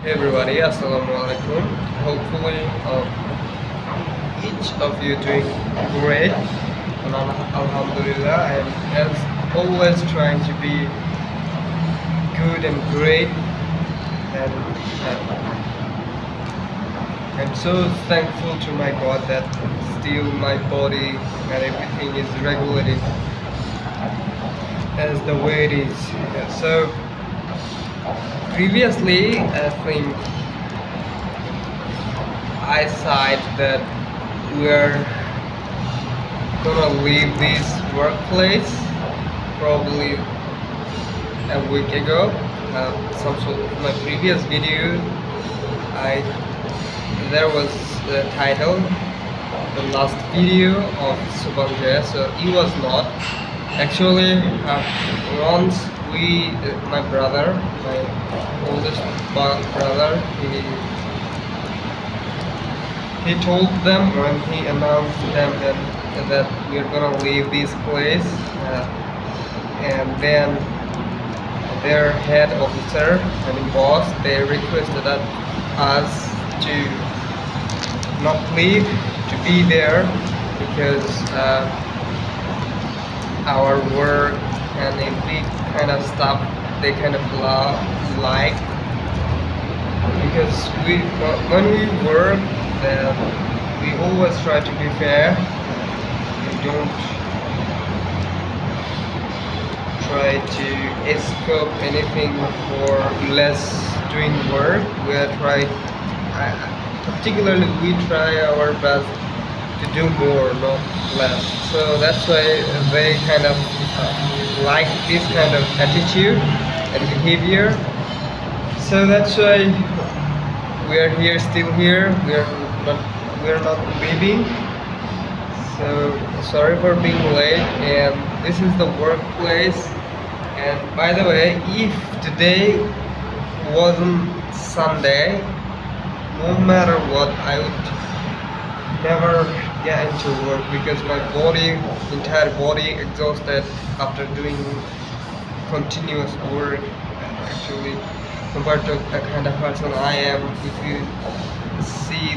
Hey everybody, assalamu alaikum. Hopefully, each of you doing great. And alhamdulillah, I am as always trying to be good and great. And I'm so thankful to my God that still my body and everything is regulated as the way it is. So previously, I think I said that we're gonna leave this workplace probably a week ago. Some sort of my previous video, I there was the title, the last video of Subang, so it was not. Actually, once my brother, my oldest brother, he told them when he announced them that we're gonna leave this place, and then their head officer, I mean boss, they requested us to not leave, to be there because our work and every kind of stuff they kind of like, because when we work, we always try to be fair. We don't try to escape anything for less doing work. We are particularly we try our best to do more, not less. So that's why they kind of like this kind of attitude and behavior. So that's why we are here, still here. We are not leaving. So sorry for being late. And this is the workplace. And by the way, if today wasn't Sunday, no matter what, I would never get into work because my entire body exhausted after doing continuous work. Actually, compared to a kind of person I am, if you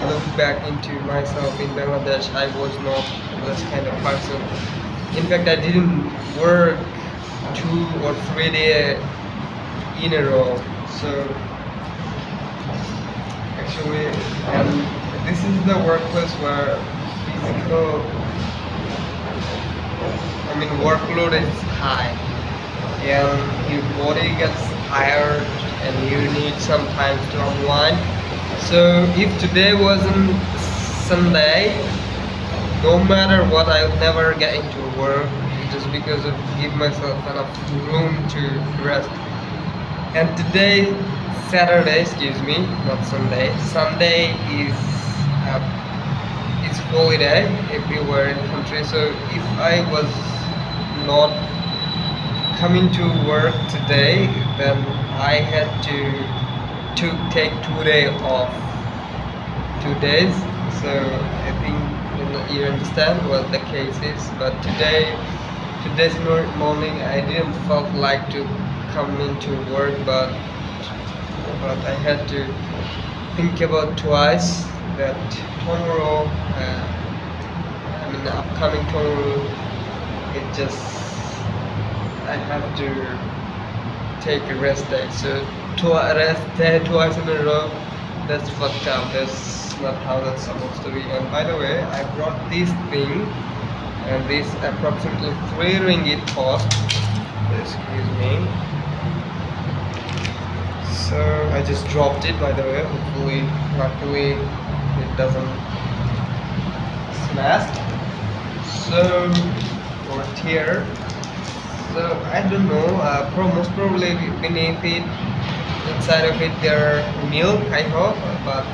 look back into myself in Bangladesh, I was not this kind of person. In fact, I didn't work 2 or 3 days in a row. So actually, and this is the workplace where physical, workload is high, and your body gets tired, and you need some time to unwind. So if today wasn't Sunday, no matter what, I would never get into work just because of give myself enough room to rest. And today, Saturday, excuse me, not Sunday. Sunday is it's holiday everywhere in the country. So if I was not coming to work today, then I had to take 2 days off. 2 days. So I think you understand what the case is. But today's morning, I didn't felt like to come into work, but I had to think about twice that tomorrow, the upcoming tomorrow, it just I have to take a rest day. So rest day twice in a row, that's fucked up. That's not how that's supposed to be. And by the way, I brought this thing, and this approximately 3 ringgit cost. Excuse me. So I just dropped it, by the way. Hopefully, luckily, it doesn't smash. So or tear. So I don't know. Most probably beneath it, inside of it, there are milk. I hope, but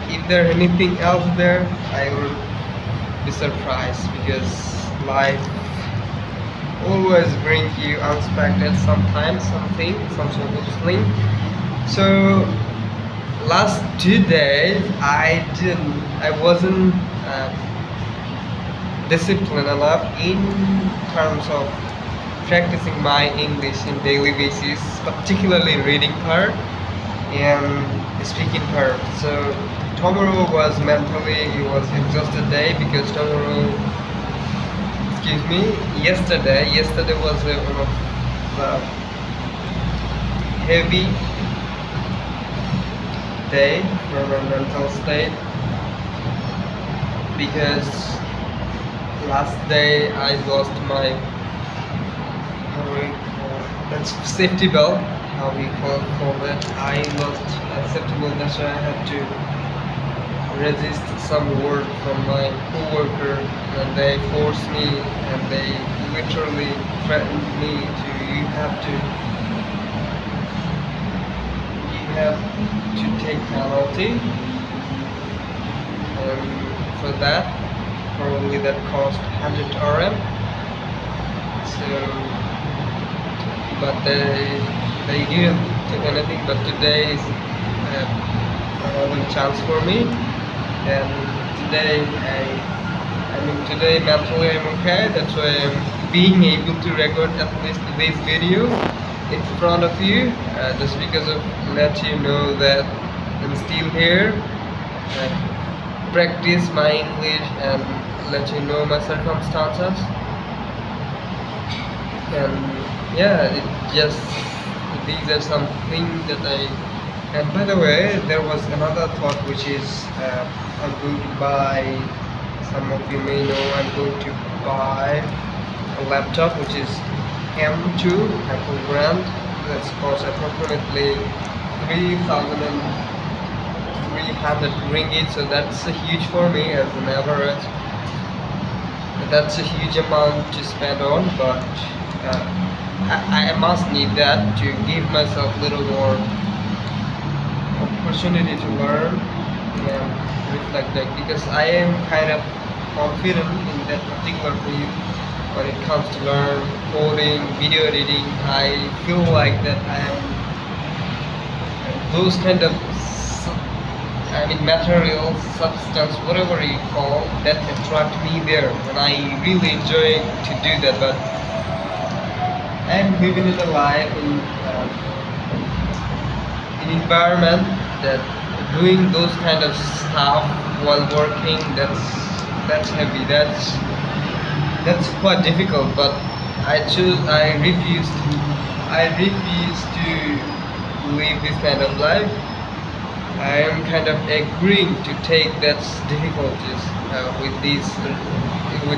if there anything else there, I will be surprised because life always brings you unexpected sometimes some sort of thing. So last 2 days I wasn't disciplined enough in terms of practicing my English in daily basis, particularly reading part. And speaking her. So tomorrow was mentally it was exhausted day because tomorrow, excuse me, yesterday was one of the heavy day for my mental state because last day I lost my how do we call that's safety belt. How we call that? I lost a safety belt. That's why I had to resist some word from my coworker, and they forced me and they literally threatened me to you have to take penalty, and for that probably that cost 100 RM. So but they didn't do anything, but today is another chance for me, and today today mentally I'm okay. That's why I'm being able to record at least this video in front of you, just because of let you know that I'm still here, practice my English and let you know my circumstances. And yeah, it just these are some things that I. And by the way, there was another thought which is I'm going to buy. Some of you may know I'm going to buy a laptop which is M2 Apple brand. That's cost approximately 3,300 ringgit. So that's huge for me as an average. That's a huge amount to spend on, but I must need that to give myself a little more opportunity to learn and reflect back, because I am kind of confident in that particular field when it comes to learn coding, video editing. I feel like that I am those kind of material, substance, whatever you call that attract me there, and I really enjoy to do that. But I'm living in a life in environment that doing those kind of stuff while working, that's heavy, that's quite difficult. But I refuse to live this kind of life. I am kind of agreeing to take that difficulties with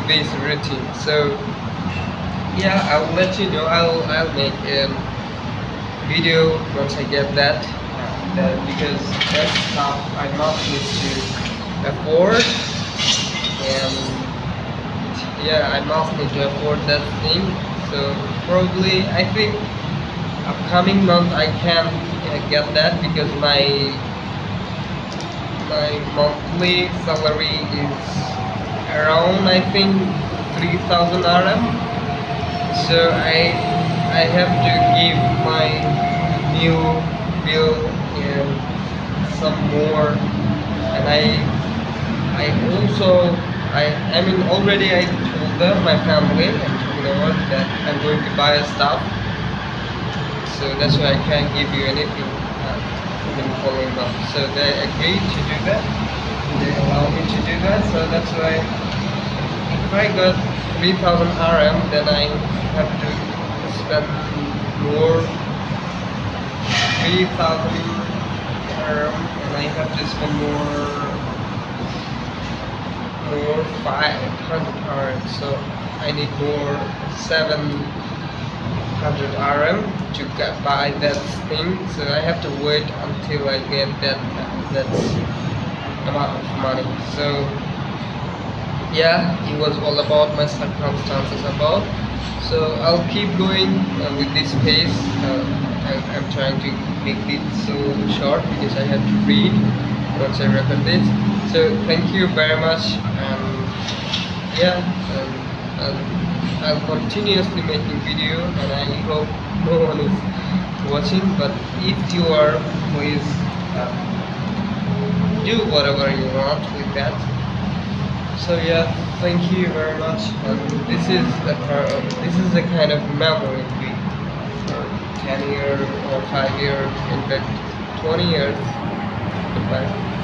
this routine. So yeah, I'll let you know. I'll make a video once I get that because that stuff I must need to afford, and yeah, I must need to afford that thing. So probably I think upcoming month I can get that because my monthly salary is around I think 3,000 RM. So I have to give my new bill and some more, and I also I mean already I told them my family and you know what that I'm going to buy a stuff. So that's why I can't give you anything in the following month. So they agreed to do that. They allow me to do that. So that's why if I got 3,000 RM, then I have to spend more 3,000 RM, and I have to spend more 500 RM. So I need more 700 RM to buy that thing. So I have to wait until I get that amount of money. So yeah, it was all about my circumstances about. So I'll keep going with this pace. I'm trying to make it so short because I have to read once I record this. So thank you very much, and yeah, I'll continuously making video, and I hope no one is watching. But if you are, please do whatever you want with that. So yeah, thank you very much. And this is a kind of memory for 10 years or 5 years, in fact 20 years. Bye.